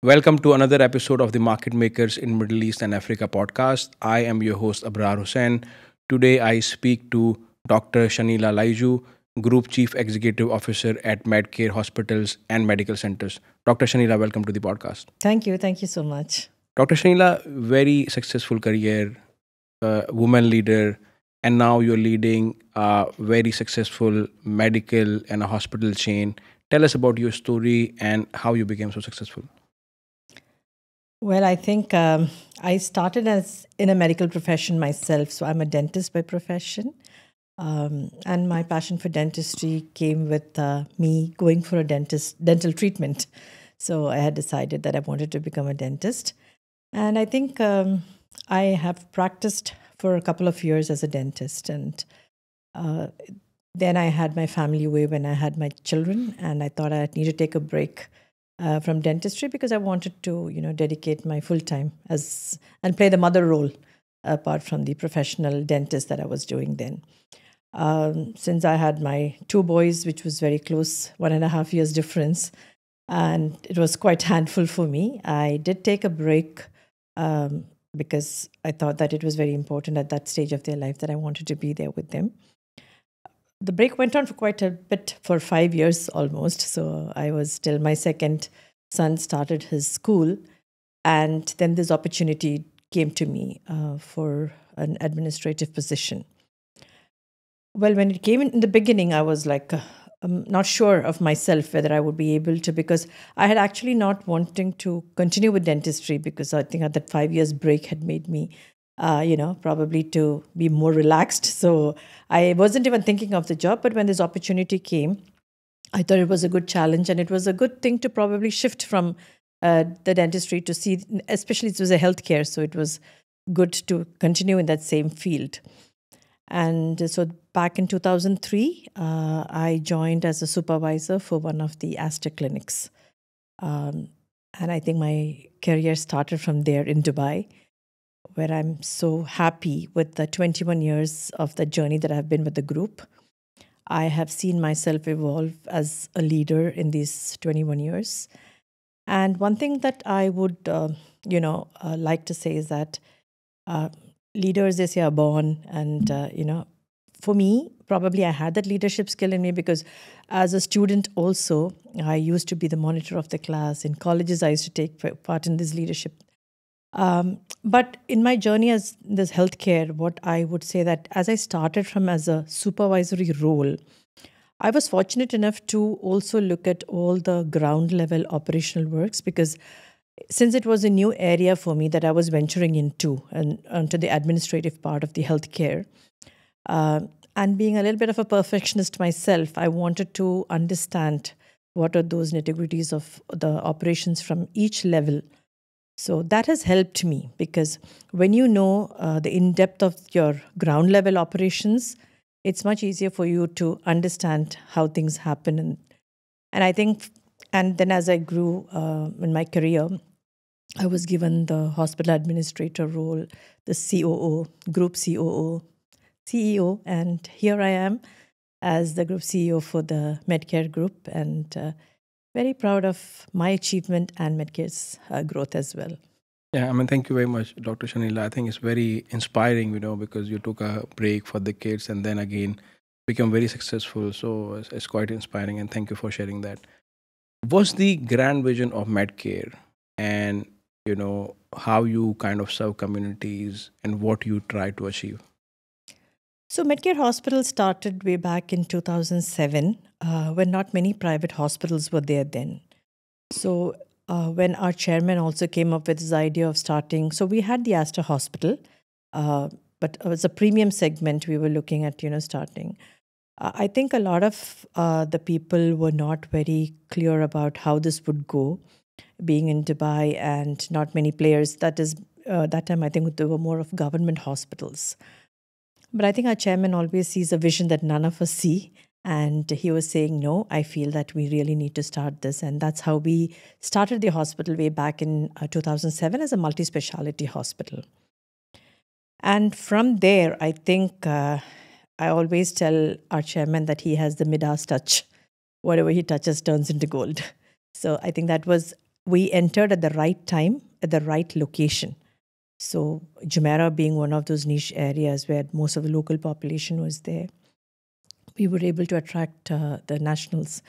Welcome to another episode of the Market Makers in Middle East and Africa podcast. I am your host Abrar Hussain. Today I speak to Dr. Shanila Laiju, Group Chief Executive Officer at Medcare Hospitals and Medical Centres. Dr. Shanila, welcome to the podcast. Thank you. Thank you so much. Dr. Shanila, very successful career, woman leader, and now you're leading a very successful medical and a hospital chain. Tell us about your story and how you became so successful. Well, I think I started as in a medical profession myself. So I'm a dentist by profession. And my passion for dentistry came with me going for a dental treatment. So I had decided that I wanted to become a dentist. And I think I have practiced for a couple of years as a dentist. And uh, then I had my family away when I had my children. And I thought I need to take a break from dentistry because I wanted to, dedicate my full time as and play the mother role apart from the professional dentist that I was doing then. Since I had my two boys, which was very close, 1.5 years difference, and it was quite handful for me. I did take a break because I thought that it was very important at that stage of their life that I wanted to be there with them. The break went on for quite a bit, for 5 years almost. So I was till my second son started his school. And then this opportunity came to me for an administrative position. Well, when it came in the beginning, I was like, I'm not sure of myself whether I would be able to, because I had actually not wanting to continue with dentistry because I think that 5 years break had made me probably to be more relaxed. So I wasn't even thinking of the job. But when this opportunity came, I thought it was a good challenge and it was a good thing to probably shift from the dentistry to see, especially it was a healthcare. So it was good to continue in that same field. And so back in 2003, I joined as a supervisor for one of the Aster clinics. And I think my career started from there in Dubai, where I'm so happy with the 21 years of the journey that I've been with the group. I have seen myself evolve as a leader in these 21 years. And one thing that I would, like to say is that leaders, they say, are born. And, for me, probably I had that leadership skill in me because as a student also, I used to be the monitor of the class. In colleges, I used to take part in this leadership. But in my journey as this healthcare, what I would say that as I started from as a supervisory role, I was fortunate enough to also look at all the ground level operational works because since it was a new area for me that I was venturing into and onto the administrative part of the healthcare, and being a little bit of a perfectionist myself, I wanted to understand what are those nitty-gritties of the operations from each level. So that has helped me because when you know the in-depth of your ground level operations, it's much easier for you to understand how things happen. And I think, and then as I grew in my career, I was given the hospital administrator role, the COO, group COO, CEO, and here I am as the group CEO for the Medcare group, and very proud of my achievement and Medcare's growth as well. Yeah, I mean, thank you very much, Dr. Shanila. I think it's very inspiring, because you took a break for the kids and then again become very successful. So it's quite inspiring, and thank you for sharing that. What's the grand vision of Medcare, and how you kind of serve communities and what you try to achieve? So Medcare Hospital started way back in 2007 when not many private hospitals were there then. So when our chairman also came up with this idea of starting, so we had the Aster Hospital, but it was a premium segment we were looking at, starting. I think a lot of the people were not very clear about how this would go, being in Dubai and not many players. That time I think there were more of government hospitals. But I think our chairman always sees a vision that none of us see. And he was saying, no, I feel that we really need to start this. And that's how we started the hospital way back in 2007 as a multi-speciality hospital. And from there, I think I always tell our chairman that he has the Midas touch. Whatever he touches turns into gold. So I think that was we entered at the right time, at the right location. So Jumeirah being one of those niche areas where most of the local population was there, we were able to attract the nationals,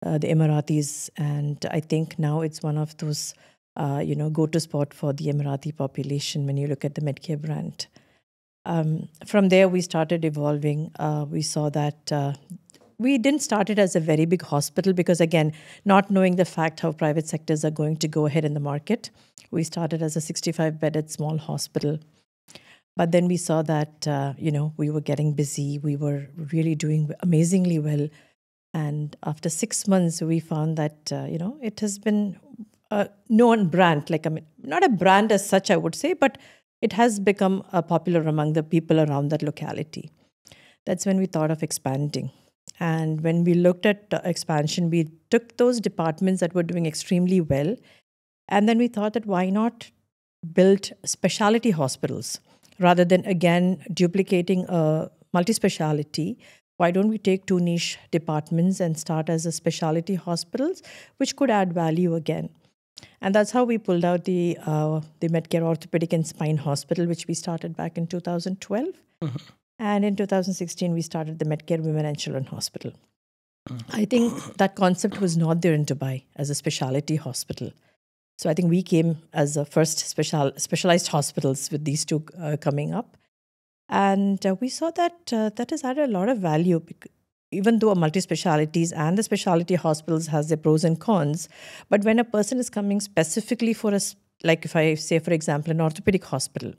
the Emiratis, and I think now it's one of those go-to spot for the Emirati population when you look at the Medcare brand. From there, we started evolving. We saw that we didn't start it as a very big hospital because, again, not knowing the fact how private sectors are going to go ahead in the market, we started as a 65-bedded small hospital. But then we saw that, we were getting busy. We were really doing amazingly well. And after 6 months, we found that, it has been a known brand. Not a brand as such, I would say, but it has become popular among the people around that locality. That's when we thought of expanding. And when we looked at expansion, we took those departments that were doing extremely well. And then we thought that why not build specialty hospitals rather than, again, duplicating a multi-speciality. Why don't we take 2 niche departments and start as a specialty hospitals, which could add value again? And that's how we pulled out the Medcare Orthopedic and Spine Hospital, which we started back in 2012. Mm-hmm. And in 2016, we started the Medcare Women and Children Hospital. I think that concept was not there in Dubai as a specialty hospital. So I think we came as the first specialized hospitals with these 2 coming up. And we saw that that has added a lot of value, even though multi-specialities and the specialty hospitals has their pros and cons. But when a person is coming specifically for like if I say, for example, an orthopedic hospital,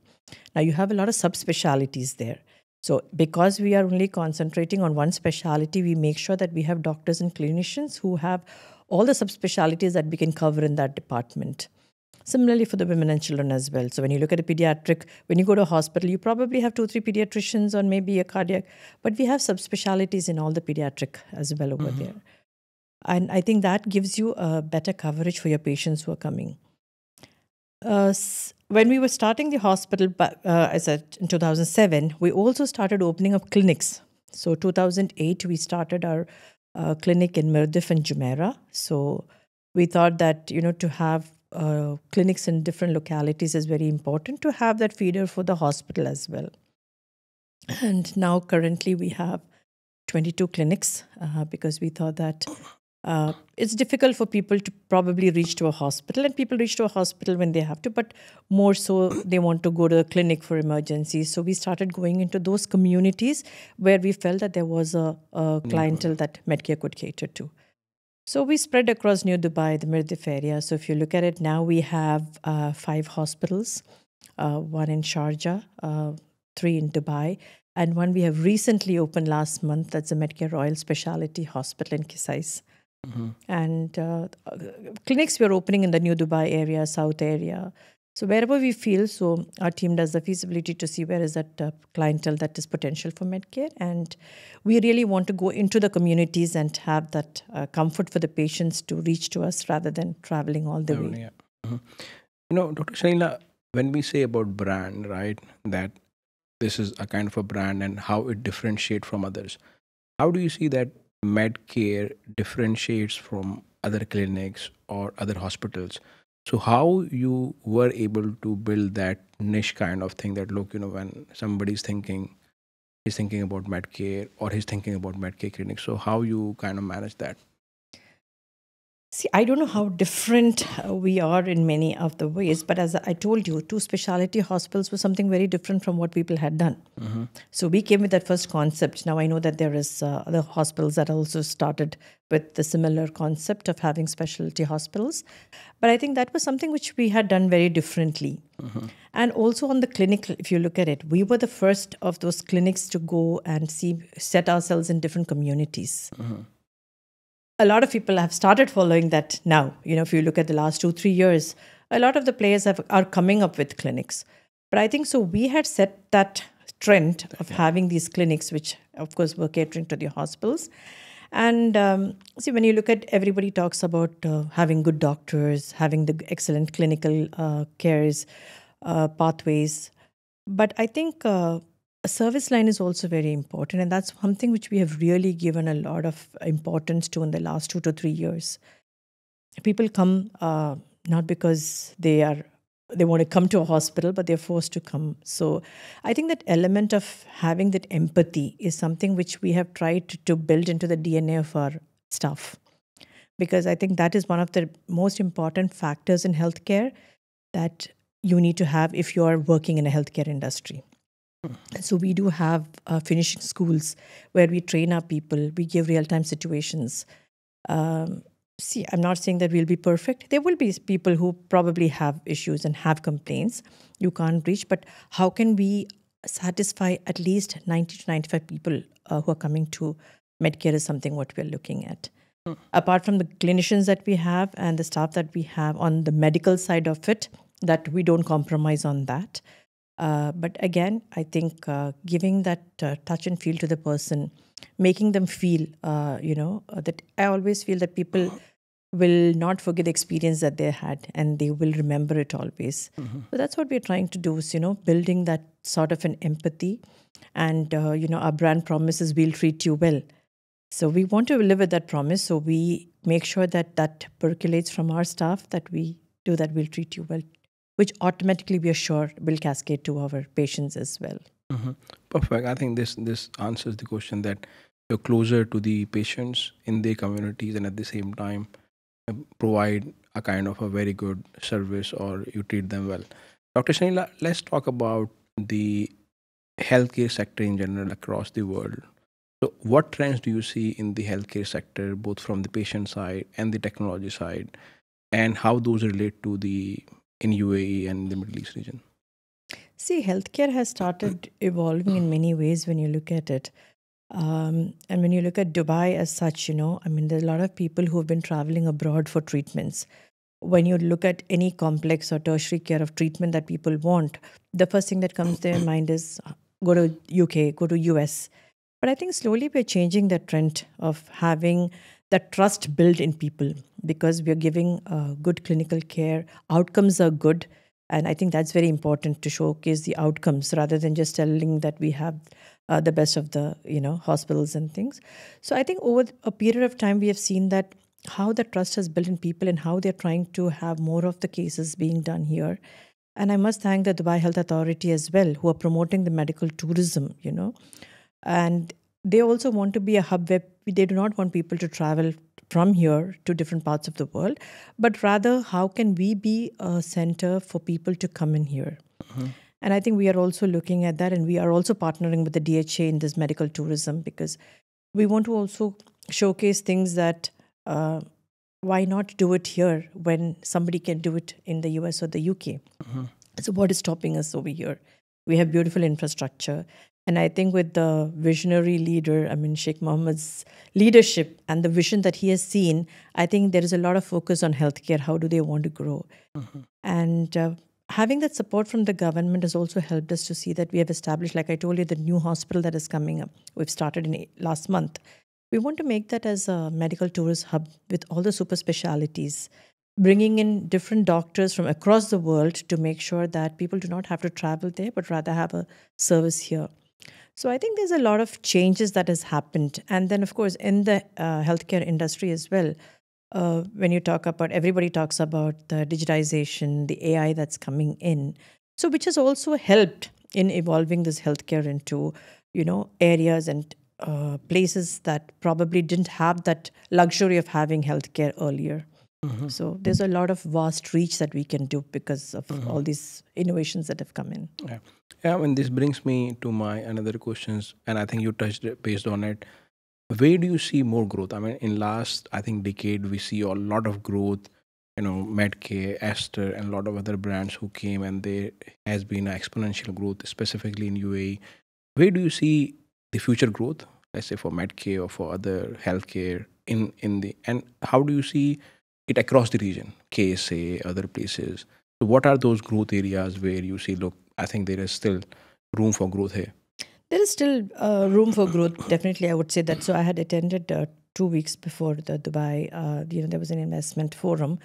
now you have a lot of subspecialties there. So because we are only concentrating on one specialty, we make sure that we have doctors and clinicians who have all the subspecialties that we can cover in that department. Similarly for the women and children as well. So when you look at a pediatric, when you go to a hospital, you probably have 2 or 3 pediatricians or maybe a cardiac, but we have subspecialties in all the pediatric as well over there. And I think that gives you a better coverage for your patients who are coming. When we were starting the hospital, as in 2007, we also started opening up clinics. So 2008, we started our clinic in Mirdif and Jumeirah. So we thought that, to have clinics in different localities is very important to have that feeder for the hospital as well. And now currently we have 22 clinics because we thought that it's difficult for people to probably reach to a hospital, and people reach to a hospital when they have to, but more so they want to go to a clinic for emergencies. So we started going into those communities where we felt that there was a clientele that Medcare could cater to. So we spread across New Dubai, the Mirdif area. So if you look at it now, we have 5 hospitals, 1 in Sharjah, 3 in Dubai, and 1 we have recently opened last month. That's the Medcare Royal Specialty Hospital in Kisais. Mm-hmm. And clinics we're opening in the New Dubai area, South area. So wherever we feel, so our team does the feasibility to see where is that clientele that is potential for Medcare. And we really want to go into the communities and have that comfort for the patients to reach to us rather than traveling all the way. Yeah. Mm-hmm. Dr. Shanila, when we say about brand, right, that this is a kind of a brand and how it differentiates from others, how do you see that Medcare differentiates from other clinics or other hospitals? So how you were able to build that niche kind of thing that, look, when somebody's thinking, he's thinking about Medcare or he's thinking about Medcare clinics. So how you kind of manage that? See, I don't know how different we are in many of the ways, but as I told you, 2 specialty hospitals was something very different from what people had done. Mm-hmm. So we came with that first concept. Now I know that there is other hospitals that also started with the similar concept of having specialty hospitals. But I think that was something which we had done very differently. Mm-hmm. And also on the clinic, if you look at it, we were the first of those clinics to go and set ourselves in different communities. Mm-hmm. A lot of people have started following that now. If you look at the last 2-3 years, a lot of the players are coming up with clinics. But I think so we had set that trend of having these clinics, which of course were catering to the hospitals. And see, when you look at, everybody talks about having good doctors, having the excellent clinical cares, pathways. But I think a service line is also very important, and that's something which we have really given a lot of importance to in the last 2 to 3 years. People come not because they want to come to a hospital, but they're forced to come. So I think that element of having that empathy is something which we have tried to build into the DNA of our staff, because I think that is one of the most important factors in healthcare that you need to have if you are working in a healthcare industry. So we do have finishing schools where we train our people, we give real-time situations. See, I'm not saying that we'll be perfect. There will be people who probably have issues and have complaints you can't reach, but how can we satisfy at least 90 to 95 people who are coming to Medcare is something what we're looking at. Apart from the clinicians that we have and the staff that we have on the medical side of it, that we don't compromise on that. But again, I think giving that touch and feel to the person, making them feel, that I always feel that people will not forget the experience that they had and they will remember it always. So that's what we're trying to do is, building that sort of an empathy. And, our brand promise is we'll treat you well. So we want to live with that promise. So we make sure that that percolates from our staff, that we do that, we'll treat you well, which automatically we are sure will cascade to our patients as well. Perfect. I think this answers the question that you're closer to the patients in their communities and at the same time provide a kind of a very good service or you treat them well. Dr. Shanila, let's talk about the healthcare sector in general across the world. So, what trends do you see in the healthcare sector, both from the patient side and the technology side, and how those relate to the in UAE and the Middle East region? See, healthcare has started evolving in many ways when you look at it. And when you look at Dubai as such, there are a lot of people who have been traveling abroad for treatments. When you look at any complex or tertiary care of treatment that people want, the first thing that comes to their mind is go to UK, go to US. But I think slowly we're changing that trend of having that trust built in people because we're giving good clinical care. Outcomes are good. And I think that's very important to showcase the outcomes rather than just telling that we have the best of the hospitals and things. So I think over a period of time, we have seen that how the trust has built in people and how they're trying to have more of the cases being done here. And I must thank the Dubai Health Authority as well, who are promoting the medical tourism, and they also want to be a hub where they do not want people to travel from here to different parts of the world, but rather how can we be a center for people to come in here? And I think we are also looking at that, and we are also partnering with the DHA in this medical tourism because we want to also showcase things that why not do it here when somebody can do it in the US or the UK? So what is stopping us over here? We have beautiful infrastructure. And I think with the visionary leader, Sheikh Mohammed's leadership and the vision that he has seen, I think there is a lot of focus on healthcare. How do they want to grow? And having that support from the government has also helped us to see that we have established, like I told you, the new hospital that is coming up. We've started in last month. We want to make that as a medical tourist hub with all the super specialities, bringing in different doctors from across the world to make sure that people do not have to travel there, but rather have a service here. So I think there's a lot of changes that has happened. And then, of course, in the healthcare industry as well, when you talk about, everybody talks about the digitization, the AI that's coming in. So which has also helped in evolving this healthcare into, areas and places that probably didn't have that luxury of having healthcare earlier. So there's a lot of vast reach that we can do because of all these innovations that have come in. Yeah, and this brings me to my another questions, and I think you touched it based on it. Where do you see more growth? In last, I think, decade, we see a lot of growth. Medcare, Aster, and a lot of other brands who came, and there has been an exponential growth, specifically in UAE. Where do you see the future growth? Let's say for Medcare or for other healthcare and how do you see it across the region, KSA, other places? So what are those growth areas where you see, look, I think there is still room for growth here? There is still room for growth. Definitely, I would say that. So I had attended 2 weeks before the Dubai, there was an investment forum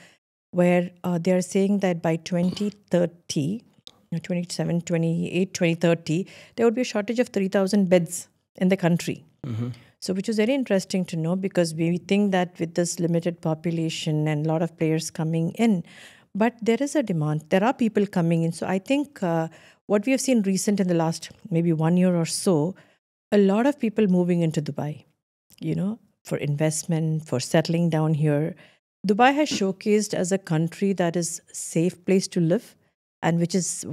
where they are saying that by 2030, 27, 28, 2030, there would be a shortage of 3,000 beds in the country. So which is very interesting to know because we think that with this limited population and a lot of players coming in, But there is a demand. There are people coming in. So I think what we have seen recent in the last maybe 1 year or so, a lot of people moving into Dubai, for investment, for settling down here. Dubai has showcased as a country that is a safe place to live, and which is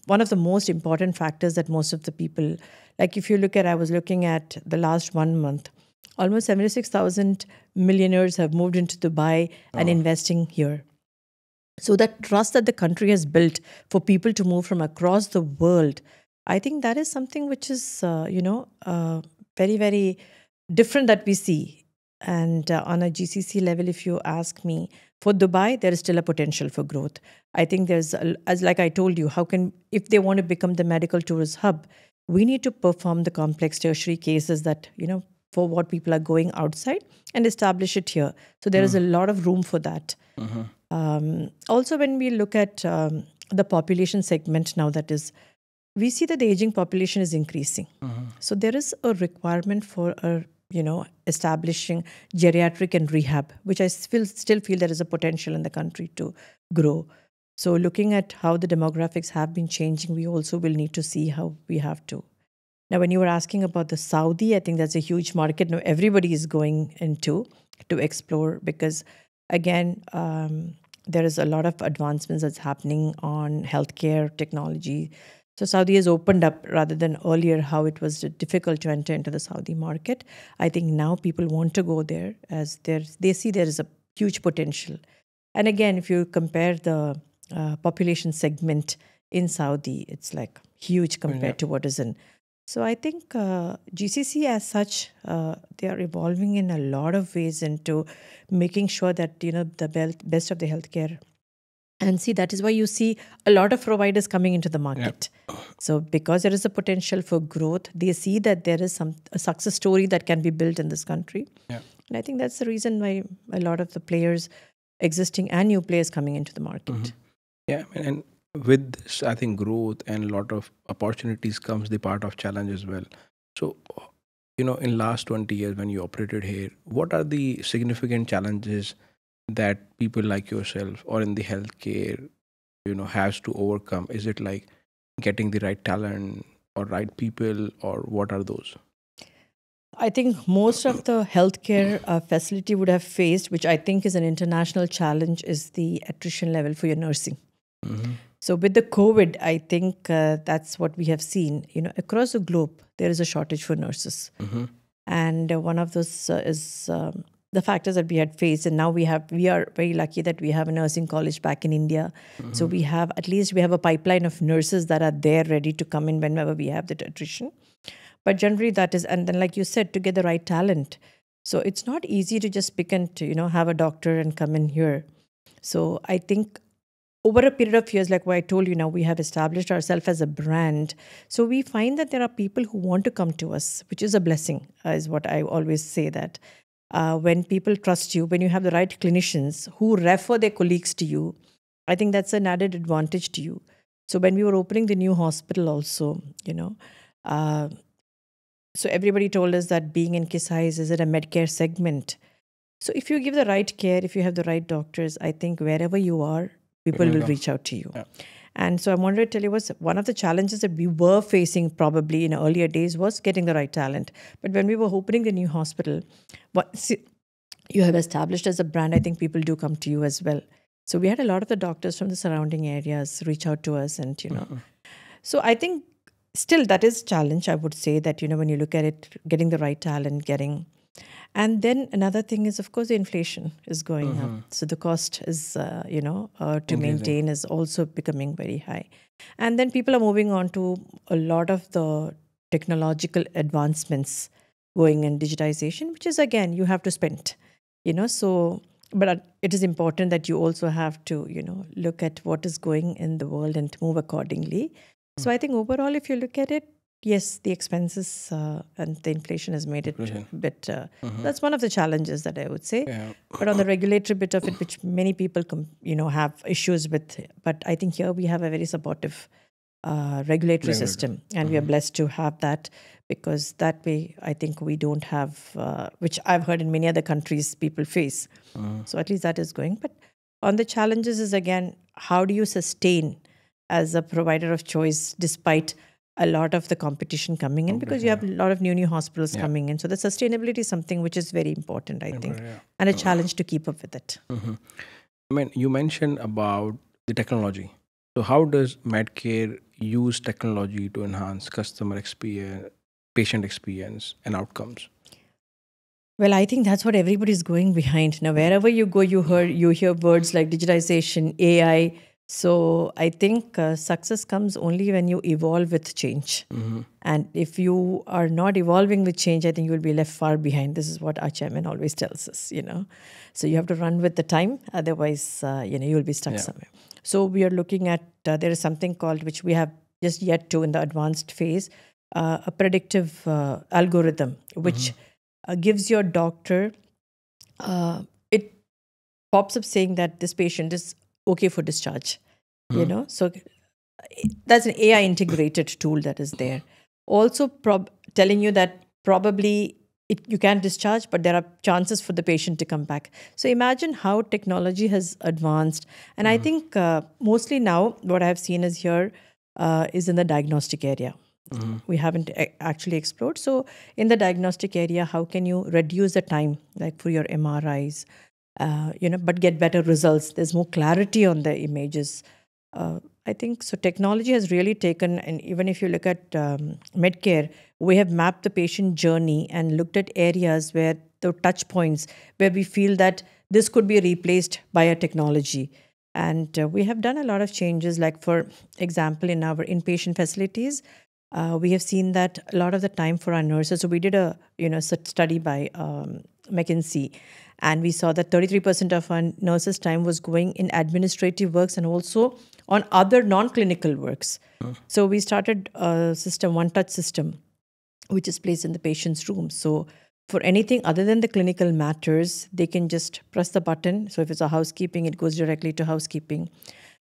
one of the most important factors that most of the people, like if you look at, I was looking at the last 1 month, almost 76,000 millionaires have moved into Dubai and investing here. So that trust that the country has built for people to move from across the world, I think that is something which is, very, very different that we see. And on a GCC level, if you ask me, for Dubai, there is still a potential for growth. I think there's, as like I told you, if they want to become the medical tourist hub, we need to perform the complex tertiary cases that, for what people are going outside and establish it here. So there is a lot of room for that. Also, when we look at the population segment now, that is, we see that the aging population is increasing. So there is a requirement for establishing geriatric and rehab, which I still feel there is a potential in the country to grow. So looking at how the demographics have been changing, we also will need to see how we have to. Now, when you were asking about the Saudi, I think that's a huge market now everybody is going into to explore, because again, there is a lot of advancements that's happening on healthcare technology. So Saudi has opened up rather than earlier how it was difficult to enter into the Saudi market. I think now people want to go there as they see there is a huge potential. And again, if you compare the population segment in Saudi, it's like huge compared to what is in. So I think GCC as such, they are evolving in a lot of ways into making sure that, the best of the healthcare. And see, that is why you see a lot of providers coming into the market. So because there is a potential for growth, they see that there is a success story that can be built in this country. And I think that's the reason why a lot of the players, existing and new players, coming into the market. Yeah, and with this, I think growth and a lot of opportunities comes the part of challenge as well. So, in last 20 years when you operated here, what are the significant challenges that people like yourself or in the healthcare, has to overcome? Is it like getting the right talent or right people, or what are those? I think most of the healthcare facility would have faced, which I think is an international challenge, is the attrition level for your nursing. So with the COVID, I think that's what we have seen. Across the globe, there is a shortage for nurses. And one of those is the factors that we had faced. And now we are very lucky that we have a nursing college back in India. So we have a pipeline of nurses that are there ready to come in whenever we have that attrition. But generally that is, and then like you said, to get the right talent. So it's not easy to just pick and have a doctor and come in here. So I think over a period of years, like what I told you now, we have established ourselves as a brand. So we find that there are people who want to come to us, which is a blessing, is what I always say that. When people trust you, when you have the right clinicians who refer their colleagues to you, I think that's an added advantage to you. So when we were opening the new hospital also, so everybody told us that being in Kisais is it a Medcare segment. So if you give the right care, if you have the right doctors, I think wherever you are, people will reach out to you. Yeah. And so I wanted to tell you, one of the challenges that we were facing probably in earlier days was getting the right talent. But when we were opening the new hospital, you have established as a brand, I think people do come to you as well. So we had a lot of the doctors from the surrounding areas reach out to us and, So I think still that is a challenge, I would say, that, when you look at it, getting the right talent, And then another thing is, of course, the inflation is going up. So the cost is, to maintain is also becoming very high. And then people are moving on to a lot of the technological advancements going in digitization, which is, again, you have to spend, so, but it is important that you also have to, look at what is going in the world and move accordingly. So I think overall, if you look at it, yes, the expenses and the inflation has made it a bit. That's one of the challenges that I would say. Yeah. But on the regulatory bit of it, which many people have issues with, but I think here we have a very supportive regulatory system, and we are blessed to have that, because that way I think we don't have, which I've heard in many other countries people face. So at least that is going. But On the challenges is again, how do you sustain as a provider of choice despite a lot of the competition coming in, because you have a lot of new hospitals coming in. So the sustainability is something which is very important, I think, and a challenge to keep up with it. I mean, you mentioned about the technology. So how does Medcare use technology to enhance customer experience, patient experience, and outcomes? Well, I think that's what everybody's going behind. Now, wherever you go, you hear words like digitization, AI. So I think success comes only when you evolve with change. And if you are not evolving with change, I think you will be left far behind. This is what our chairman always tells us, So you have to run with the time. Otherwise, you will be stuck somewhere. So we are looking at, there is something called, which we have just yet to in the advanced phase, a predictive algorithm, which gives your doctor, it pops up saying that this patient is okay for discharge, So that's an AI integrated tool that is there. Also telling you that probably you can discharge, but there are chances for the patient to come back. So imagine how technology has advanced. And I think mostly now what I've seen is here is in the diagnostic area. We haven't actually explored. So in the diagnostic area, how can you reduce the time, like for your MRIs, but get better results? There's more clarity on the images. I think so. Technology has really taken, and even if you look at Medcare, we have mapped the patient journey and looked at areas where the touch points where we feel that this could be replaced by a technology. And we have done a lot of changes, like for example, in our inpatient facilities, we have seen that a lot of the time for our nurses. So we did a study by McKinsey, and we saw that 33% of our nurses' time was going in administrative works and also on other non-clinical works. So we started a system, one-touch system, which is placed in the patient's room. So for anything other than the clinical matters, they can just press the button. So if it's a housekeeping, it goes directly to housekeeping.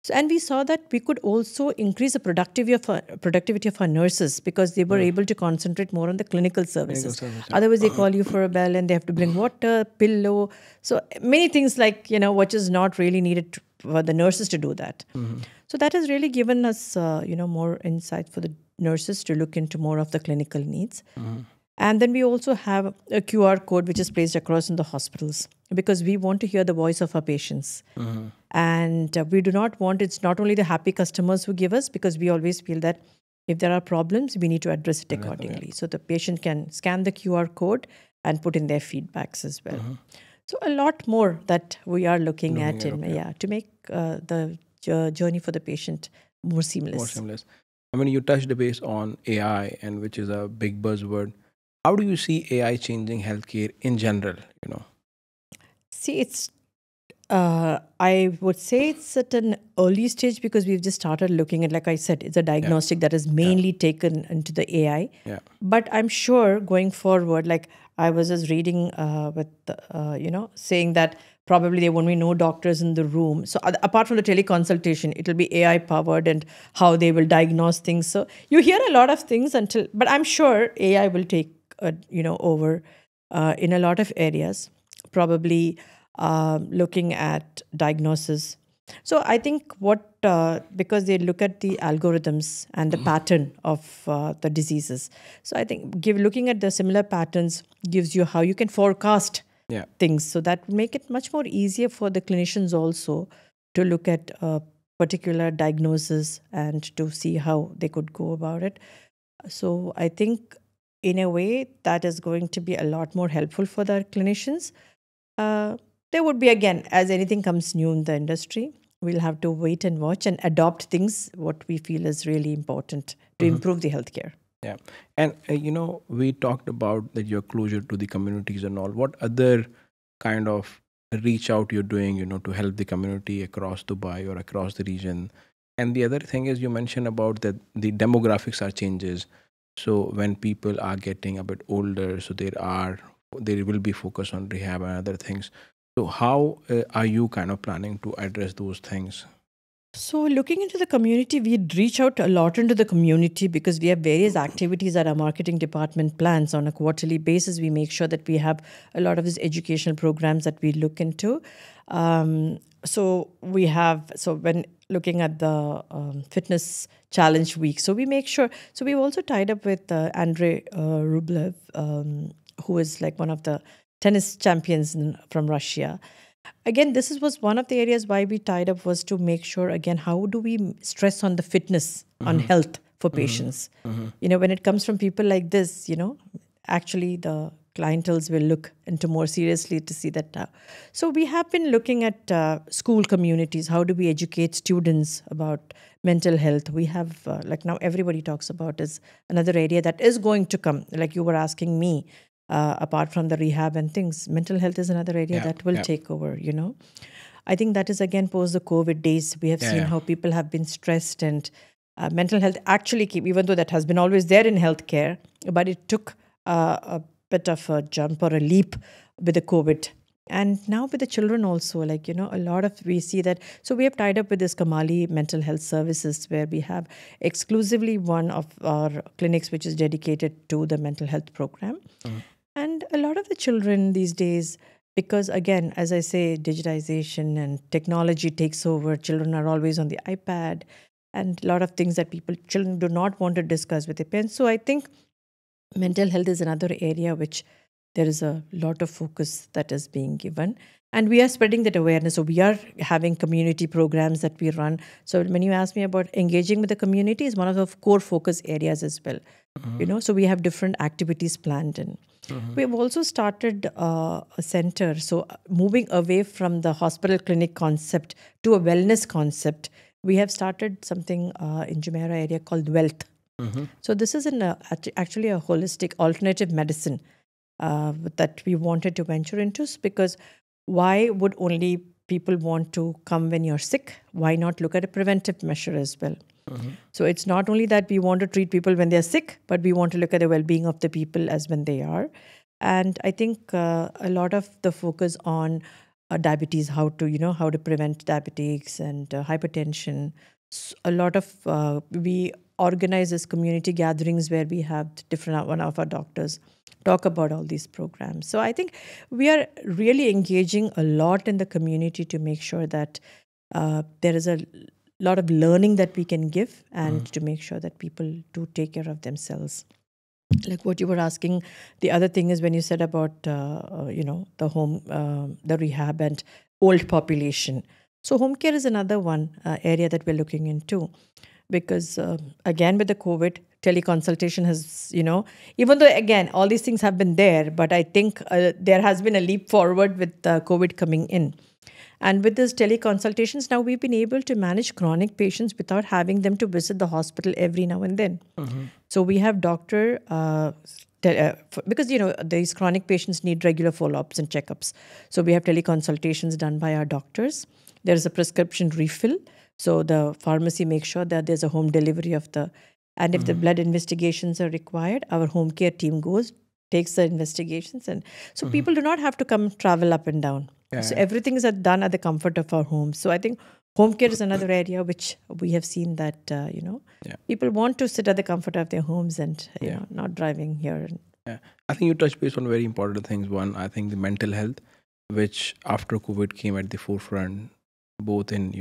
So, and we saw that we could also increase the productivity of our nurses, because they were able to concentrate more on the clinical services. Otherwise, they call you for a bell and they have to bring water, pillow. So many things like, which is not really needed for the nurses to do that. So that has really given us, more insight for the nurses to look into more of the clinical needs. And then we also have a QR code which is placed across in the hospitals, because we want to hear the voice of our patients. And we do not want, it's not only the happy customers who give us, because we always feel that if there are problems, we need to address it accordingly. So the patient can scan the QR code and put in their feedbacks as well. So a lot more that we are looking at to make the journey for the patient more seamless. I mean, you touched base on AI, and which is a big buzzword. How do you see AI changing healthcare in general? See, it's I would say it's at an early stage, because we've just started looking at, like I said, it's a diagnostic that is mainly taken into the AI. But I'm sure going forward, like I was just reading saying that probably there won't be no doctors in the room. So apart from the teleconsultation, it'll be AI powered, and how they will diagnose things. So you hear a lot of things but I'm sure AI will take over in a lot of areas, probably looking at diagnosis. So I think because they look at the algorithms and the pattern of the diseases. So I think looking at the similar patterns gives you how you can forecast things. So that make it much more easier for the clinicians also to look at a particular diagnosis and to see how they could go about it. So I think in a way that is going to be a lot more helpful for the clinicians. There would be, again, as anything comes new in the industry, we'll have to wait and watch and adopt things, what we feel is really important to improve the healthcare. Yeah. And, we talked about that your closure to the communities and all. What other kind of reach out you're doing, to help the community across Dubai or across the region? And the other thing is, you mentioned about that the demographics are changes. So when people are getting a bit older, so there will be focus on rehab and other things. So how are you kind of planning to address those things? So, looking into the community, we reach out a lot into the community because we have various activities that our marketing department plans on a quarterly basis. We make sure that we have a lot of these educational programs that we look into. So when looking at the fitness challenge week, so we make sure. So we've also tied up with Andrei Rublev, who is like one of the tennis champions from Russia. Again, was one of the areas why we tied up, was to make sure, again, how do we stress on the fitness, on health for patients. When it comes from people like this, actually the clientels will look into more seriously to see that. So we have been looking at school communities. How do we educate students about mental health? We have, like now everybody talks about, is another area that is going to come. Like you were asking me, apart from the rehab and things, mental health is another area that will take over. I think that is again post the COVID days. We have seen how people have been stressed, and mental health actually came, even though that has been always there in healthcare, but it took a bit of a jump or a leap with the COVID. And now with the children also, like, a lot of, we see that. So we have tied up with this Kamali Mental Health Services, where we have exclusively one of our clinics which is dedicated to the mental health program. And a lot of the children these days, because again, as I say, digitization and technology takes over, children are always on the iPad, and a lot of things that children do not want to discuss with their parents. So I think mental health is another area which there is a lot of focus that is being given. And we are spreading that awareness. So we are having community programs that we run. So when you ask me about engaging with the community, is one of the core focus areas as well. So we have different activities planned in. We have also started a center. So moving away from the hospital clinic concept to a wellness concept, we have started something in Jumeirah area called Wealth. So this is actually a holistic alternative medicine that we wanted to venture into, because why would only people want to come when you're sick? Why not look at a preventive measure as well? So it's not only that we want to treat people when they're sick, but we want to look at the well-being of the people as when they are. And I think a lot of the focus on diabetes, how to prevent diabetes and hypertension. A lot of we organize this community gatherings where we have one of our doctors talk about all these programs. So I think we are really engaging a lot in the community to make sure that there is a lot of learning that we can give, and to make sure that people do take care of themselves. Like what you were asking, the other thing is when you said about the home, the rehab and old population. So home care is another one area that we're looking into, because again with the COVID, teleconsultation has, even though again all these things have been there, but I think there has been a leap forward with COVID coming in. And with this teleconsultations, now we've been able to manage chronic patients without having them to visit the hospital every now and then. So we have doctor, because these chronic patients need regular follow-ups and checkups. So we have teleconsultations done by our doctors. There is a prescription refill. So the pharmacy makes sure that there's a home delivery of and if the blood investigations are required, our home care team goes, takes the investigations. And so people do not have to travel up and down. So everything is done at the comfort of our homes. So I think home care is another area which we have seen that, people want to sit at the comfort of their homes and, not driving here. I think you touched base on very important things. One, I think the mental health, which after COVID came at the forefront, both in,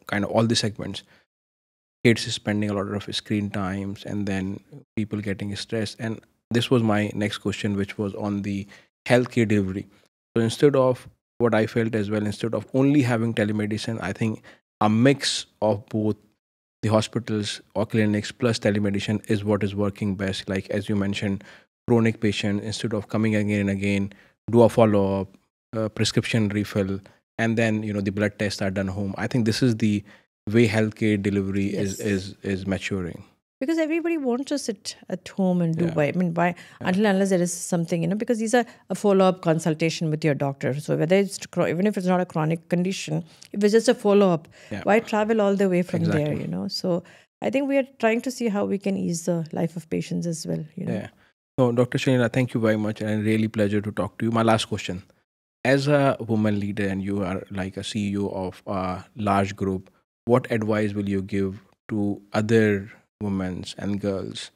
kind of all the segments. Kids spending a lot of screen times, and then people getting stressed. And this was my next question, which was on the healthcare delivery. So instead of what I felt as well, instead of only having telemedicine, I think a mix of both the hospitals or clinics plus telemedicine is what is working best. Like as you mentioned, chronic patient, instead of coming again and again, do a follow-up, prescription refill, and then the blood tests are done home. I think this is the way healthcare delivery is maturing. Because everybody wants to sit at home and do why until unless there is something, because these are a follow-up consultation with your doctor. So whether it's even if it's not a chronic condition, if it's just a follow-up, why travel all the way from there? So I think we are trying to see how we can ease the life of patients as well. So Dr. Shanila, thank you very much, and really pleasure to talk to you. My last question: as a woman leader, and you are like a CEO of a large group, what advice will you give to other women and girls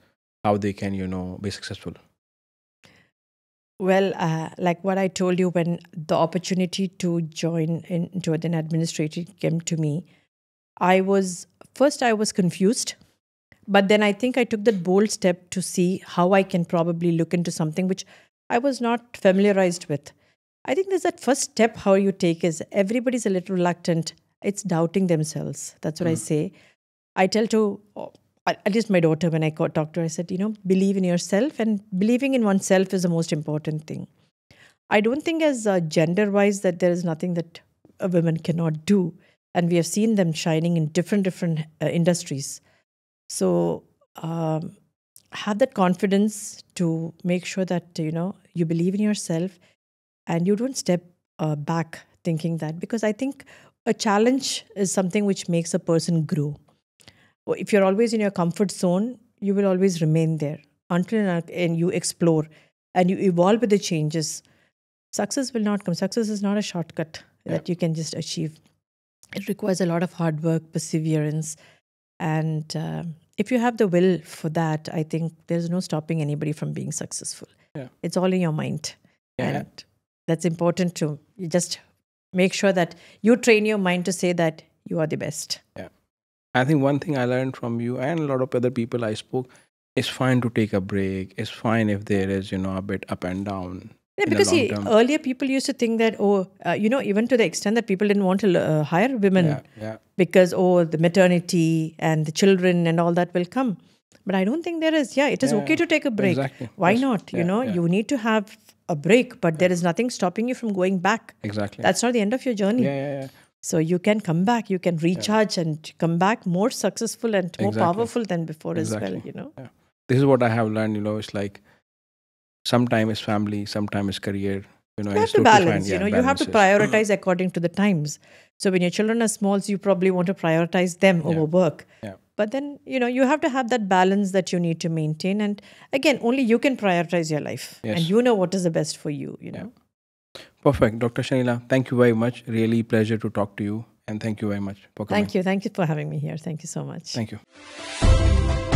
how they can, be successful? Well, like what I told you, when the opportunity to join into an administrator came to me, I was confused, but then I think I took that bold step to see how I can probably look into something which I was not familiarized with. I think there's that first step how you take is everybody's a little reluctant. It's doubting themselves. That's what I say. I tell to at least my daughter when I talk to her, I said, believe in yourself, and believing in oneself is the most important thing. I don't think as gender wise that there is nothing that a woman cannot do, and we have seen them shining in different industries. So have that confidence to make sure that you believe in yourself and you don't step back thinking that, because I think a challenge is something which makes a person grow. If you're always in your comfort zone, you will always remain there until and you explore and you evolve with the changes. Success will not come. Success is not a shortcut that you can just achieve. It requires a lot of hard work, perseverance, and if you have the will for that, I think there's no stopping anybody from being successful. Yeah. It's all in your mind, Yeah. and that's important to you just make sure that you train your mind to say that you are the best. Yeah. I think one thing I learned from you and a lot of other people I spoke, it's fine to take a break. It's fine if there is, a bit up and down. Yeah, in the because long see, term. earlier people used to think that, even to the extent that people didn't want to hire women because, the maternity and the children and all that will come. But I don't think there is. Yeah, it is okay to take a break. Exactly. Why Yes. not? Yeah, You need to have a break, but there is nothing stopping you from going back. Exactly. That's not the end of your journey. Yeah. So you can come back, you can recharge and come back more successful and more Exactly. powerful than before Exactly. as well, Yeah. This is what I have learned, it's like sometimes it's family, sometimes it's career. You have to balance, you have to prioritize according to the times. So when your children are small, so you probably want to prioritize them over work. Yeah. But then, you have to have that balance that you need to maintain. And again, only you can prioritize your life. Yes. And you know what is the best for you, know. Perfect. Dr. Shanila, thank you very much. Really pleasure to talk to you. And thank you very much for coming. Thank you. Thank you for having me here. Thank you so much. Thank you.